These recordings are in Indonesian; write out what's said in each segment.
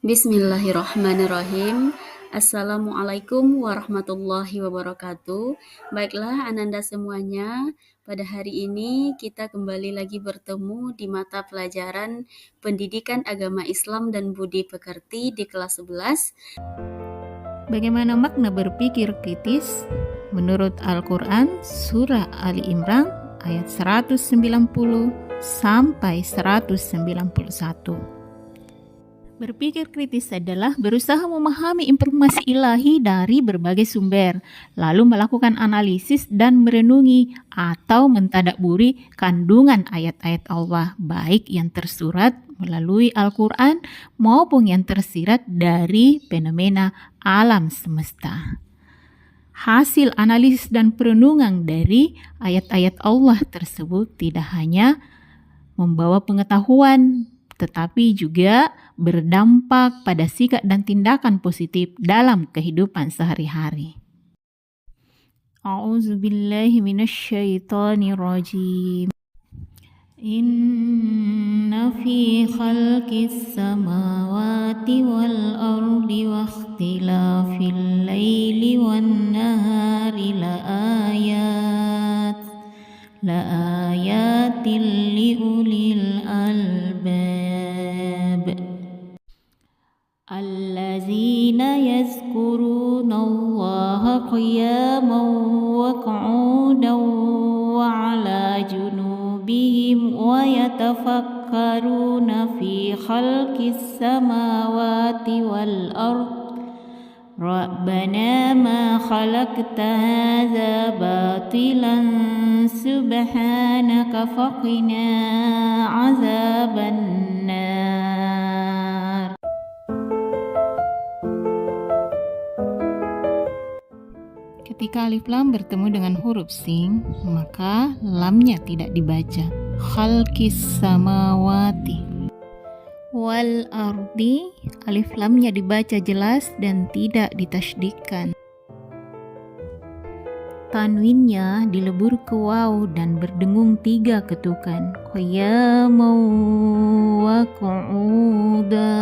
Bismillahirrahmanirrahim. Assalamualaikum warahmatullahi wabarakatuh. Baiklah Ananda semuanya, pada hari ini kita kembali lagi bertemu di mata pelajaran Pendidikan Agama Islam dan Budi Pekerti di kelas 11. Bagaimana makna berpikir kritis? Menurut Al-Quran, Surah Ali Imran ayat 190 sampai 191. Berpikir kritis adalah berusaha memahami informasi ilahi dari berbagai sumber, lalu melakukan analisis dan merenungi atau mentadabburi kandungan ayat-ayat Allah, baik yang tersurat melalui Al-Quran maupun yang tersirat dari fenomena alam semesta. Hasil analisis dan perenungan dari ayat-ayat Allah tersebut tidak hanya membawa pengetahuan, tetapi juga berdampak pada sikap dan tindakan positif dalam kehidupan sehari-hari. A'udzubillahi minasyaitonirrajim. Inna fi khalqis samawati wal ardi wa ikhtilafil laili wan nahari laayatin liulil albab allazina yazkuruna Allaha qiyaman wa qu'udan wa 'ala junubihim wa yatafakkaruna fi khalqis samawati wal ard Rabbana ma khalaqta hadza batilan subhanaka faqina azabannar. Ketika alif lam bertemu dengan huruf sin, maka lamnya tidak dibaca. Khalqis samawati wal ardi, alif lamnya dibaca jelas dan tidak ditasydidkan. Tanwinnya dilebur ke waw dan berdengung 3 ketukan. Qiyaman wa qu'uda.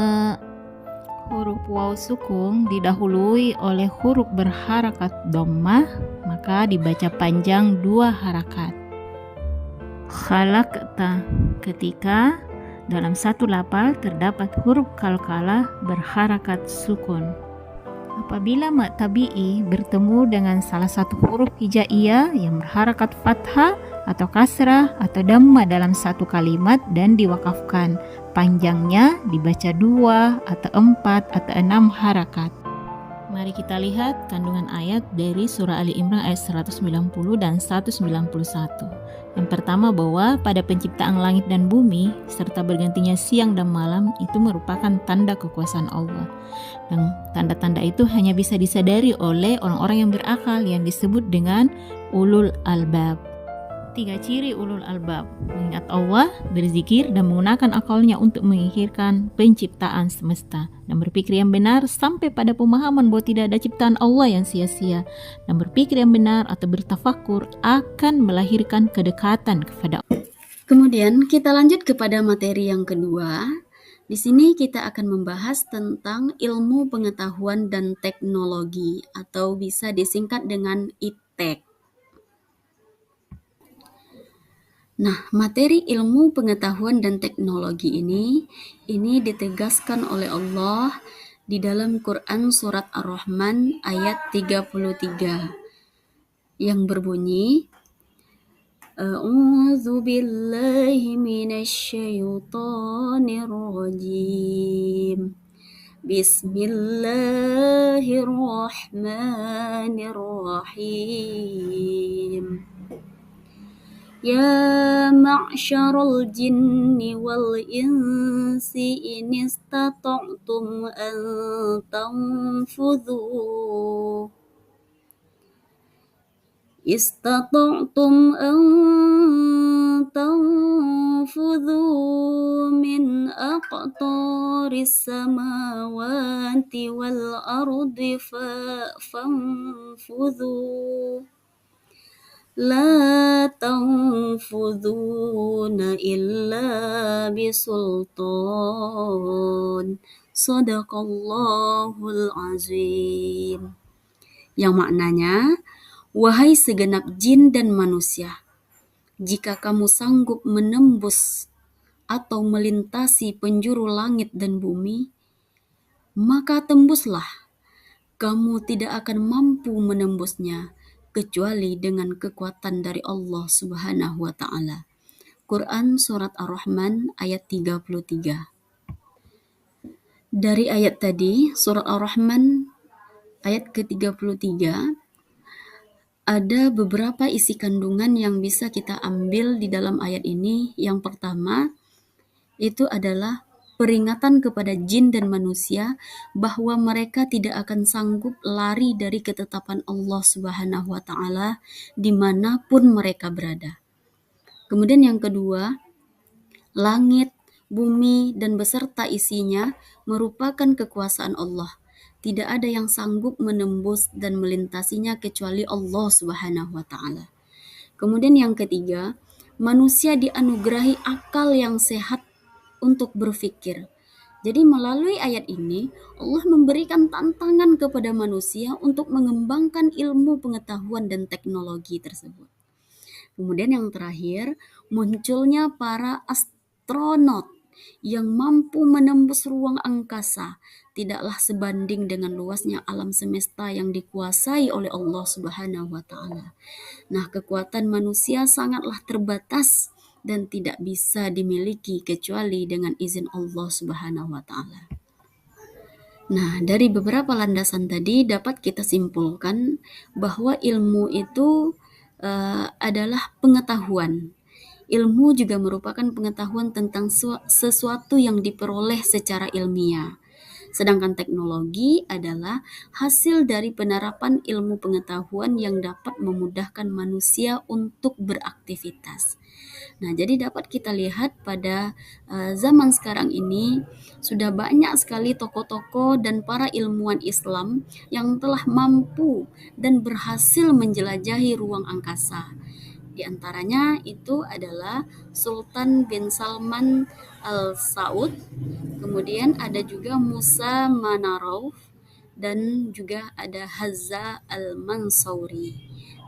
Huruf waw sukun didahului oleh huruf berharakat dhammah, maka dibaca panjang 2 harakat. Khalaqta, ketika dalam satu lafal terdapat huruf qalqalah berharakat sukun. Apabila mat tabi'i bertemu dengan salah satu huruf hijaiyah yang berharakat fathah atau kasrah atau dhamma dalam satu kalimat dan diwakafkan, panjangnya dibaca 2 atau 4 atau 6 harakat. Mari kita lihat kandungan ayat dari surah Ali Imran ayat 190 dan 191. Yang pertama, bahwa pada penciptaan langit dan bumi serta bergantinya siang dan malam itu merupakan tanda kekuasaan Allah. Dan tanda-tanda itu hanya bisa disadari oleh orang-orang yang berakal yang disebut dengan ulul albab. 3 ciri ulul albab: mengingat Allah, berzikir, dan menggunakan akalnya untuk memikirkan penciptaan semesta, dan berpikir yang benar sampai pada pemahaman bahwa tidak ada ciptaan Allah yang sia-sia, dan berpikir yang benar atau bertafakur akan melahirkan kedekatan kepada Allah. Kemudian kita lanjut kepada materi yang kedua. Di sini kita akan membahas tentang ilmu pengetahuan dan teknologi atau bisa disingkat dengan IPTEK. Nah, materi ilmu pengetahuan dan teknologi ini ditegaskan oleh Allah di dalam Quran surat Ar-Rahman ayat 33 yang berbunyi, A'udzu billahi minasyaitonir rajim. Bismillahirrahmanirrahim. Ya ma'syaral jinni wal insi in istata'tum an tanfudhu min aqtaris samawati wal ardi fanfudhu La tanfudhuna illa bisultan. Al-Quran. Sadaqallahul azim. Yang maknanya, wahai segenap jin dan manusia, jika kamu sanggup menembus atau melintasi penjuru langit dan bumi, maka tembuslah. Kamu tidak akan mampu menembusnya kecuali dengan kekuatan dari Allah Subhanahu wa taala. Quran surat Ar-Rahman ayat 33. Dari ayat tadi, surat Ar-Rahman ayat ke-33, ada beberapa isi kandungan yang bisa kita ambil di dalam ayat ini. Yang pertama, itu adalah peringatan kepada jin dan manusia bahwa mereka tidak akan sanggup lari dari ketetapan Allah Subhanahu wa taala dimanapun mereka berada. Kemudian yang kedua, langit, bumi, dan beserta isinya merupakan kekuasaan Allah. Tidak ada yang sanggup menembus dan melintasinya kecuali Allah Subhanahu wa taala. Kemudian yang ketiga, manusia dianugerahi akal yang sehat untuk berpikir. Jadi melalui ayat ini, Allah memberikan tantangan kepada manusia untuk mengembangkan ilmu pengetahuan dan teknologi tersebut. Kemudian yang terakhir, munculnya para astronot yang mampu menembus ruang angkasa tidaklah sebanding dengan luasnya alam semesta yang dikuasai oleh Allah Subhanahu wa taala. Nah, kekuatan manusia sangatlah terbatas dan tidak bisa dimiliki kecuali dengan izin Allah Subhanahu wa taala. Nah, dari beberapa landasan tadi dapat kita simpulkan bahwa ilmu itu adalah pengetahuan. Ilmu juga merupakan pengetahuan tentang sesuatu yang diperoleh secara ilmiah. Sedangkan teknologi adalah hasil dari penerapan ilmu pengetahuan yang dapat memudahkan manusia untuk beraktivitas. Nah, jadi dapat kita lihat pada zaman sekarang ini sudah banyak sekali tokoh-tokoh dan para ilmuwan Islam yang telah mampu dan berhasil menjelajahi ruang angkasa. Di antaranya itu adalah Sultan bin Salman Al Saud, kemudian ada juga Musa Manarov, dan juga ada Hazza Al-Mansauri,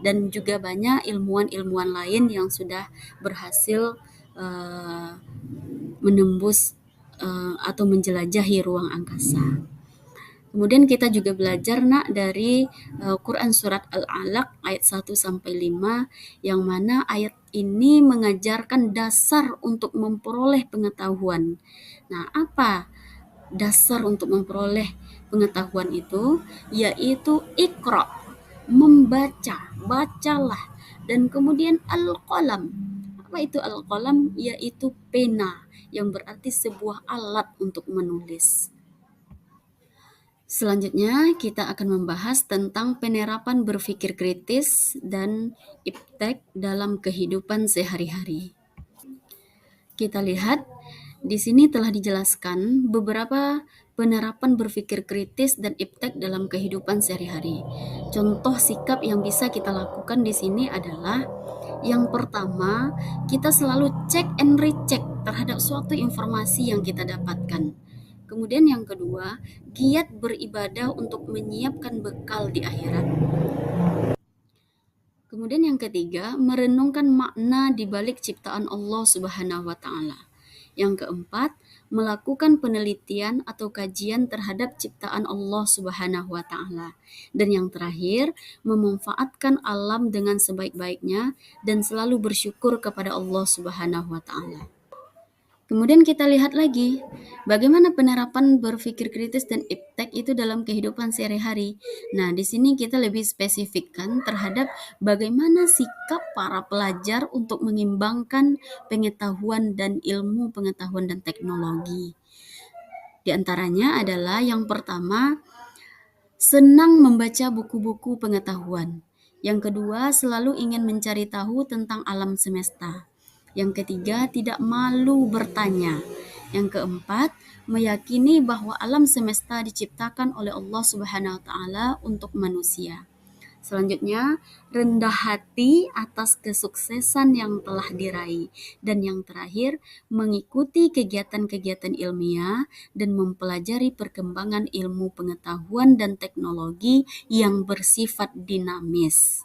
dan juga banyak ilmuwan-ilmuwan lain yang sudah berhasil menembus atau menjelajahi ruang angkasa. Kemudian kita juga belajar dari Quran surat Al-Alaq ayat 1 sampai 5 yang mana ayat ini mengajarkan dasar untuk memperoleh pengetahuan. Nah, apa dasar untuk memperoleh pengetahuan itu? Yaitu Iqra, membaca, bacalah, dan kemudian Al-Qalam. Apa itu Al-Qalam? Yaitu pena, yang berarti sebuah alat untuk menulis. Selanjutnya, kita akan membahas tentang penerapan berpikir kritis dan iptek dalam kehidupan sehari-hari. Kita lihat, di sini telah dijelaskan beberapa penerapan berpikir kritis dan iptek dalam kehidupan sehari-hari. Contoh sikap yang bisa kita lakukan di sini adalah yang pertama, kita selalu cek and recheck terhadap suatu informasi yang kita dapatkan. Kemudian yang kedua, giat beribadah untuk menyiapkan bekal di akhirat. Kemudian yang ketiga, merenungkan makna di balik ciptaan Allah Subhanahu wa taala. Yang keempat, melakukan penelitian atau kajian terhadap ciptaan Allah Subhanahu wa taala. Dan yang terakhir, memanfaatkan alam dengan sebaik-baiknya dan selalu bersyukur kepada Allah Subhanahu wa taala. Kemudian kita lihat lagi, bagaimana penerapan berpikir kritis dan iptek itu dalam kehidupan sehari-hari. Nah, di sini kita lebih spesifikkan terhadap bagaimana sikap para pelajar untuk mengimbangkan pengetahuan dan ilmu pengetahuan dan teknologi. Di antaranya adalah yang pertama, senang membaca buku-buku pengetahuan. Yang kedua, selalu ingin mencari tahu tentang alam semesta. Yang ketiga, tidak malu bertanya. Yang keempat, meyakini bahwa alam semesta diciptakan oleh Allah Subhanahu wa taala untuk manusia. Selanjutnya, rendah hati atas kesuksesan yang telah diraih. Dan yang terakhir, mengikuti kegiatan-kegiatan ilmiah dan mempelajari perkembangan ilmu pengetahuan dan teknologi yang bersifat dinamis.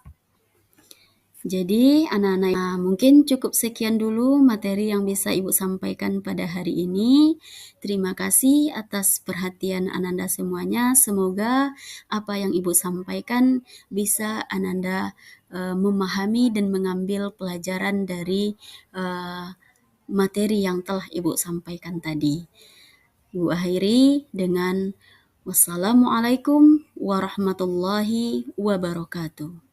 Jadi, anak-anak, mungkin cukup sekian dulu materi yang bisa Ibu sampaikan pada hari ini. Terima kasih atas perhatian Ananda semuanya. Semoga apa yang Ibu sampaikan bisa Ananda memahami dan mengambil pelajaran dari materi yang telah Ibu sampaikan tadi. Ibu akhiri dengan wassalamualaikum warahmatullahi wabarakatuh.